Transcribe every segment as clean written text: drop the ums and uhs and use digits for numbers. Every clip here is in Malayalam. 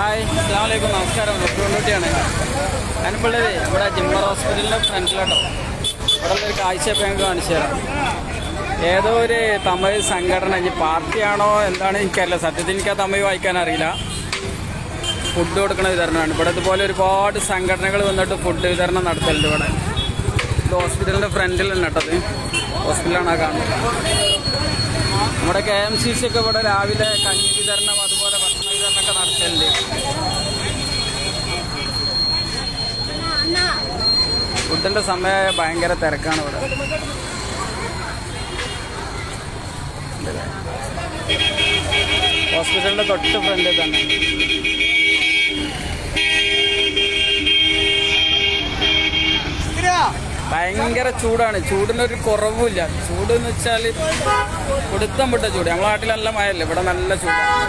ഹായ് അസ്സലാമു അലൈക്കും. നമസ്കാരം. ഡോക്ടർ ഞാനിപ്പോൾ ഉള്ളത് നമ്മുടെ ജിമ്മർ ഹോസ്പിറ്റലിൻ്റെ ഫ്രണ്ടിലോട്ടോ. ഇവിടെ ഒരു കാഴ്ച ഞങ്ങൾക്ക് കാണിച്ചു തരാം. ഏതോ ഒരു തമിഴ് സംഘടന, ഇനി പാർട്ടിയാണോ എന്താണ് എനിക്കറിയില്ല. സത്യത്തിൽ എനിക്ക് ആ തമിഴ് വായിക്കാൻ അറിയില്ല. ഫുഡ് കൊടുക്കുന്ന വിതരണമാണ് ഇവിടെ. ഇതുപോലെ ഒരുപാട് സംഘടനകൾ വന്നിട്ട് ഫുഡ് വിതരണം നടത്തലുണ്ട് ഇവിടെ. ഇത് ഹോസ്പിറ്റലിൻ്റെ ഫ്രണ്ടിൽ തന്നെ കേട്ടത്. ഹോസ്പിറ്റലാണ് ആ കാണുന്നത്. നമ്മുടെ KMCC ഒക്കെ ഇവിടെ രാവിലെ കഞ്ഞി വിതരണം അതുപോലെ ഭക്ഷണ വിതരണമൊക്കെ നടത്തലുണ്ട്. ഫുഡിൻ്റെ സമയം ഭയങ്കര തിരക്കാണ് ഇവിടെ. ഹോസ്പിറ്റലിൻ്റെ തൊട്ട് ഫ്രണ്ടിൽ തന്നെ. ഭയങ്കര ചൂടാണ്. ചൂടിനൊരു കുറവുമില്ല. ചൂട് എന്ന് വെച്ചാൽ കൊടുത്തം വിട്ട ചൂട്. നമ്മളെ നാട്ടിൽ നല്ല മഴയല്ലേ, ഇവിടെ നല്ല ചൂടാണ്.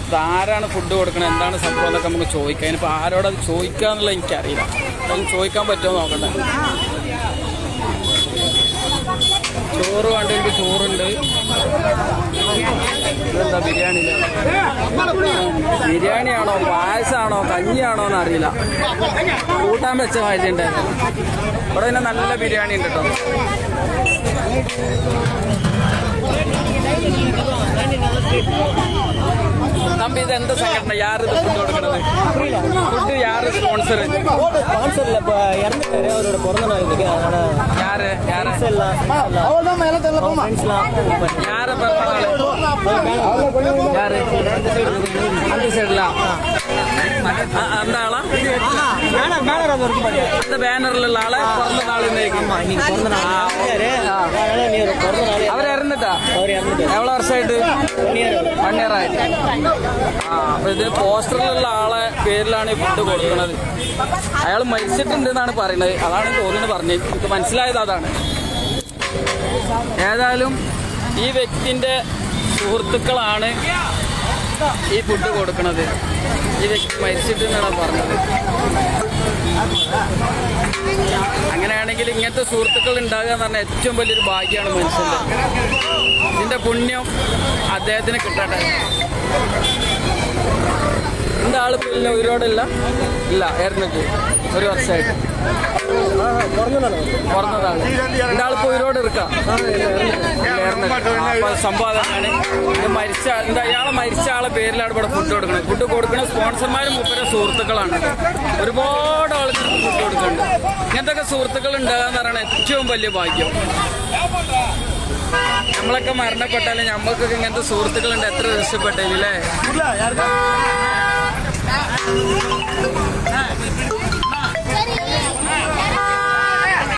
ഇതാരാണ് ഫുഡ് കൊടുക്കണത്, എന്താണ് സംഭവം എന്നൊക്കെ നമുക്ക് ചോദിക്കാം. ഇനിയിപ്പോൾ ആരോടത് ചോദിക്കുക എന്നുള്ളത് എനിക്കറിയില്ല. അതൊന്നും ചോദിക്കാൻ പറ്റുമോ നോക്കട്ടെ. ചോറ് വേണ്ട, എനിക്ക് ചോറുണ്ട്. ഇതെന്താ ബിരിയാണിയില്ല? ബിരിയാണിയാണോ പായസമാണോ കഞ്ഞിയാണോ എന്നറിയില്ല. കൂട്ടാൻ വെച്ച മാതിരിണ്ടായിരുന്നു. ഇവിടെ പിന്നെ നല്ല ബിരിയാണി ഉണ്ട് കേട്ടോ. തമ്പി ഇത് എന്താ സംഘടന? യാർ ഇത് ഫുഡ് കൊടുക്കണത്? ഫുഡ് യാർ സ്പോൺസർ? அவரோட பிறந்த நாள் இருக்கு. அதனால யாரு யாரு யாரு யாரு அந்த சைடுலாம் அந்த ஆளா? அந்த பேனர்ல ஆள பிறந்த நாள் அவர் ഇറന്നിട്ടാ? എவ்வளോ വർഷമായിട്ട്? 1 year ആയിട്ട്. അപ്പൊ ഇത് പോസ്റ്ററിലുള്ള ആളെ പേരിലാണ് ഈ ഫുഡ് കൊടുക്കുന്നത്. അയാൾ മരിച്ചിട്ടുണ്ട് എന്നാണ് പറയുന്നത്. അതാണ് തോന്നുന്നത് പറഞ്ഞത്. എനിക്ക് മനസ്സിലായത് അതാണ്. ഏതായാലും ഈ വ്യക്തിൻ്റെ സുഹൃത്തുക്കളാണ് ഈ ഫുഡ് കൊടുക്കുന്നത്. ഈ വ്യക്തി മരിച്ചിട്ടുണ്ടെന്നാണ് പറഞ്ഞത്. അങ്ങനെയാണെങ്കിൽ ഇങ്ങനത്തെ സുഹൃത്തുക്കൾ ഉണ്ടാകുക എന്ന് പറഞ്ഞാൽ ഏറ്റവും വലിയൊരു ഭാഗ്യമാണ് മനുഷ്യൻ്റെ. ഇതിൻ്റെ പുണ്യം അദ്ദേഹത്തിന് കിട്ടട്ടെ. എൻ്റെ ആളിപ്പോൾ ഇല്ല, ഉയരോടില്ല. ഇല്ല, ഇറന്നിട്ട് 1 വർഷമായിട്ട് പുറന്നതാണ്. എൻ്റെ ആളിപ്പോൾ ഉയരോട് എടുക്കാം. സംഭവം അതാണ്. ഇത് മരിച്ച ഇയാളെ മരിച്ച ആളെ പേരിലാണ് ഇവിടെ ഫുഡ് കൊടുക്കുന്നത്. ഫുഡ് കൊടുക്കുന്ന സ്പോൺസർമാരും മൂപ്പരെ സുഹൃത്തുക്കളാണ്. ഒരുപാട് ആൾക്കാർക്ക് ഫുഡ് കൊടുക്കുന്നുണ്ട്. ഇങ്ങനത്തെ സുഹൃത്തുക്കൾ ഉണ്ടാകുക എന്ന് പറയുന്നത് ഏറ്റവും വലിയ ഭാഗ്യം. നമ്മളൊക്കെ മരണപ്പെട്ടാലും നമ്മൾക്കൊക്കെ ഇങ്ങനത്തെ സുഹൃത്തുക്കളുണ്ട്. എത്ര രക്ഷപ്പെട്ടല്ലേ?